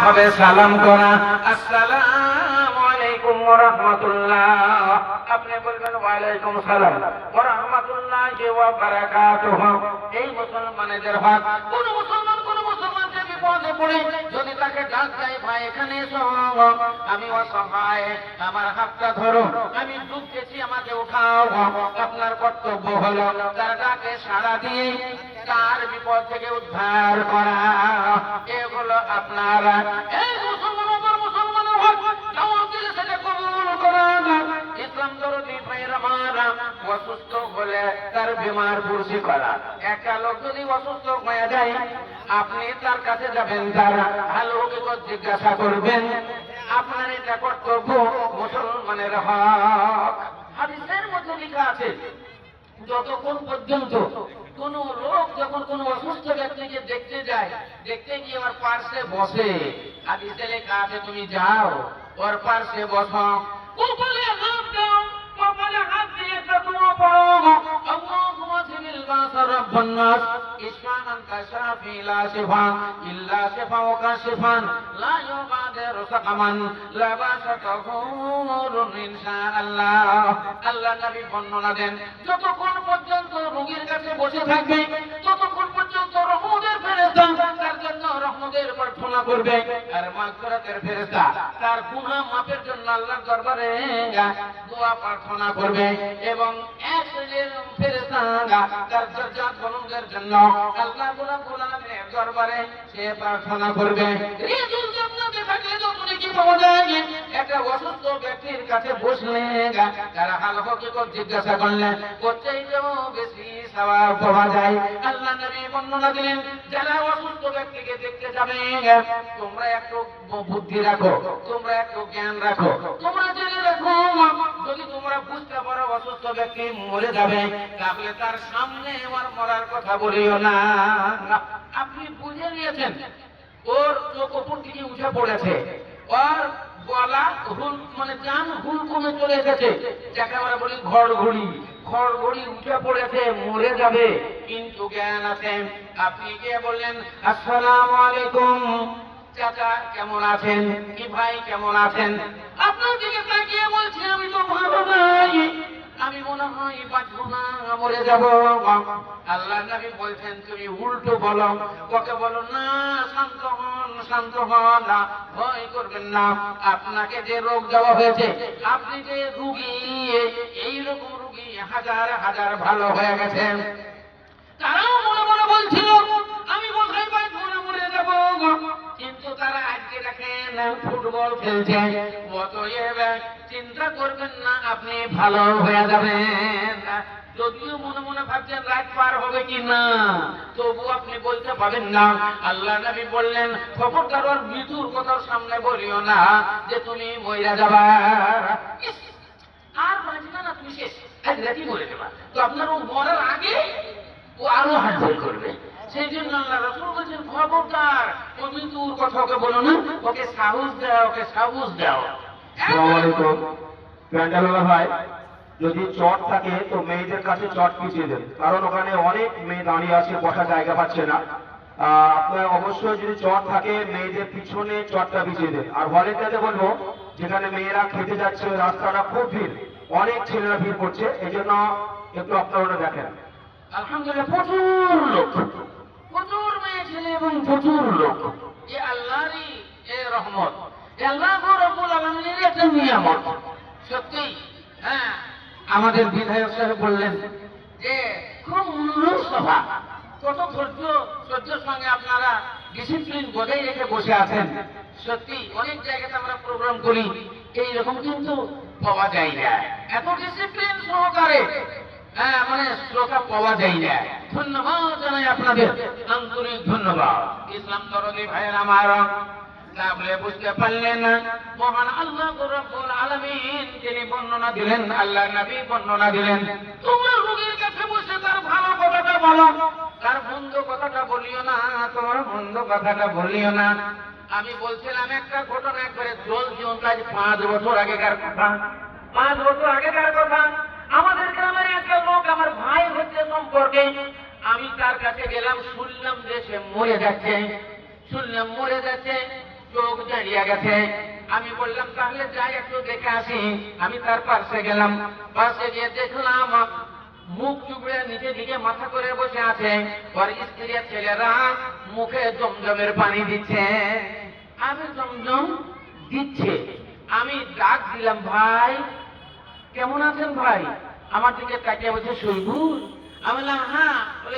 হবে সালাম করা, আসসালামু আলাইকুম ওয়া রাহমাতুল্লাহ। আপনি বলবেন ওয়া আলাইকুম সালাম ওয়া রাহমাতুল্লাহি ওয়া বারাকাতুহু। এই মুসলমানদের হক। কোন মুসলমানকে বিপদে পড়ে যদি তাকে ডাক দেয়, ভাই এখানে এসো, আমি অসহায়, আমার হাতটা ধরো, আমি ডুবতেছি, আমাকে উঠাও, আপনার কর্তব্য হলো তার ডাকে সাড়া দিয়ে তার বিপদ থেকে উদ্ধার করা। এগুলো আপনার এই মুসলমানের হক। দাওয়াত দিলে সেটা কবুল করেন। ইসলাম দরদি ভাইয়ের আমার, অসুস্থ হলে তার বিমার পুরসি করা। একটা লোক যদি অসুস্থ হয়ে যায়, আপনি তার কাছে যাবেন, তার ভালো বিপদ জিজ্ঞাসা করবেন। আপনার এটা কর্তব্য, মুসলমানের হক। হাদিসের মধ্যে লেখা আছে, যতক্ষণ পর্যন্ত কোন লোক যখন কোন অসুস্থ ব্যক্তিকে দেখতে যায়, দেখতে গিয়ে আমার পার্শ্বে বসে, হাদিসে লেখা আছে তুমি যাও ওর পার্শ্বে বসো, কপালে হাত দাও, কপালে হাত দিয়ে একটা দোয়া পড়ো, আল্লাহুম্মা জিনিল বাসা রাব্বান নাস ইশফা আনতা শাফি লা শিফা ইল্লা শিফাউকা শিফান লা ইউগাদিরু সাকামান লা বাসা তাহুরুন ইনশাআল্লাহ। আল্লাহ নবী বর্ণনা দেন, যতক্ষণ পর্যন্ত রোগীর কাছে বসে থাকবে, ততক্ষণ পর্যন্ত রহমতের ফেরেশতা তার জন্য রহমতের প্রার্থনা করবে, আর মাগফিরাতের ফেরেশতা তার গুনাহ মাফের জন্য আল্লাহর দরবারে দোয়া প্রার্থনা করবে, এবং এক শ্রেণীর ফেরেশতা তার দরজাত বুলন্দের জন্য আল্লাহ রাব্বুল আলামিনের দরবারে সে প্রার্থনা করবে। রিজুল জান্নাতে থাকলে যখন কি পাওয়া যায়, একটা অসুস্থ ব্যক্তির কাছে বসলে তারা হাল হকিকত জিজ্ঞাসা করলে কোথায়ও বেশি সওয়াব পাওয়া যায়। আল্লাহ নবী বর্ণনা দিলেন, যারা অসুস্থ ব্যক্তিকে দেখতে যাবে, তোমরা একটু বুদ্ধি রাখো, তোমরা একটু জ্ঞান রাখো, তোমরা জেনে রাখো, যদি তোমরা বুঝতে পারো অসুস্থ ব্যক্তি মরে যাবে, তাহলে তার সামনে আমার মরার কথা বলিও না। আপনি বুঝে নিয়েছেন ওর চোখ উপর থেকে উঠে পড়েছে, ওর গলা হুল মানে জান হুল কমে চলে এসেছে, যাকে আমরা বলি ঘড়ঘড়ি, ঘড়ঘড়ি উঠে পড়েছে, মরে যাবে, কিন্তু জ্ঞান আছে। আপনি গিয়ে বললেন আসসালামু আলাইকুম চাচা কেমন আছেন, কি ভাই কেমন আছেন, আপনার দিকে তাকিয়ে বলছি আমি তো ভালো নাই, আমি মনে হয় বাঁচবো না, মরে যাব। আল্লাহ নবী বলছেন তুমি উল্টো বলো, ওকে বলো না শান্ত হন, শান্ত হন, না ভয় করবেন না, আপনাকে যে রোগ দেওয়া হয়েছে, আপনি যে রোগী, এইরকম রোগী হাজার হাজার ভালো হয়ে গেছেন। তারাও মনে মনে বলছিল আমি কোথায় বাঁচবো না, মরে যাব, কিন্তু তারা আজকে দেখেন ফুটবল খেলছে, অতএব চিন্তা করবেন না, আপনি ভালো হয়ে যাবেন। যদিও মনে মনে ভাবছেন রাত পার হবে কি না, তবু আপনি বলতে পারেন না। আল্লাহ নবী বললেন খবরদার ওর মৃত্যুর কথার সামনে বলিও না যে তুমি মইরা যাবা, আর বাঁচবে না, তুমি শেষ, আজ রাতি মরে যাবা। তো আপনার ও মরার আগে ও আরো হার্টফেল করবে। সেই জন্য আল্লাহ রাসূল বলেছেন খবরদার ও মৃত্যুর কথা ওকে বলো না, ওকে সাহস দাও, ওকে সাহস দাও। আসসালামু আলাইকুম। প্যান্ডেলওয়ালা ভাই, যদি চট থাকে তো মেয়েদের কাছে চট পিছিয়ে দেন, কারণ ওখানে অনেক মেয়ে দাঁড়িয়ে আছে, বসার জায়গা পাচ্ছে না। আপনার অবশ্যই যদি চট থাকে মেয়েদের পিছনে চটটা পিছিয়ে দেন। আর হলেটাতে বলবো যেখানে মেয়েরা খেতে যাচ্ছে, ওই রাস্তাটা খুব ভিড়, অনেক ছেলেরা ভিড় করছে, এই জন্য একটু আপনারা ওটা দেখেন। আলহামদুলিল্লাহ প্রচুর লোক, প্রচুর মেয়ে ছেলে এবং প্রচুর লোক, এ আল্লাহরই এ রহমত, আল্লাহ রাব্বুল আলামিনের একটা নিয়ামত। সত্যি হ্যাঁ, আমাদের বিধায়ক সাহেব বললেন যে খুব মনোরম সভা, কত ধৈর্যের সঙ্গে আপনারা ডিসিপ্লিন বজায় রেখে বসে আছেন। সত্যি অনেক জায়গাতে আমরা প্রোগ্রাম করি, এইরকম কিন্তু পাওয়া যায় না, এত ডিসিপ্লিন সহকারে হ্যাঁ মানে শ্রোতা পাওয়া যায় না। ধন্যবাদ জানাই আপনাদের, আন্তরিক ধন্যবাদ। ইসলাম দরদি ভাইয়ের আমার, না বলে বুঝতে পারলেন মহান আল্লাহ রাব্বুল আলামিন যিনি বর্ণনা দিলেন, আল্লাহ নবী বর্ণনা দিলেন, তোমরা রোগীর কাছে বসে তার ভালো কথাটা বলো, তার মন্দ কথাটা বলিও না, তোমার মন্দ কথাটা বলিও না। আমি বলছিলাম একটা ঘটনা, একবারে জল জীবন কাজ 5 বছর আগেকার কথা, 5 বছর আগেকার কথা। আমাদের গ্রামের একটা লোক আমার ভাই হচ্ছে সম্পর্কে, আমি তার কাছে গেলাম, শুনলাম যে সে মরে যাচ্ছে, শুনলাম মরে যাচ্ছে, দাঁড়িয়ে গেছে। আমি বললাম তাহলে যাই একটু দেখে আসি। আমি তার পাশে গেলাম, পাশে গিয়ে দেখলাম মুখ চুপড়ে নিচে দিকে মাথা করে বসে আছে। ওর স্ত্রী আর ছেলেরা মুখে জমজমের পানি দিচ্ছে। আমি জমজম দিচ্ছে, আমি ডাক দিলাম, ভাই কেমন আছেন ভাই? আমার দিকে তাকিয়ে বলছে শৈবুল। আমি বললাম হ্যাঁ। বলে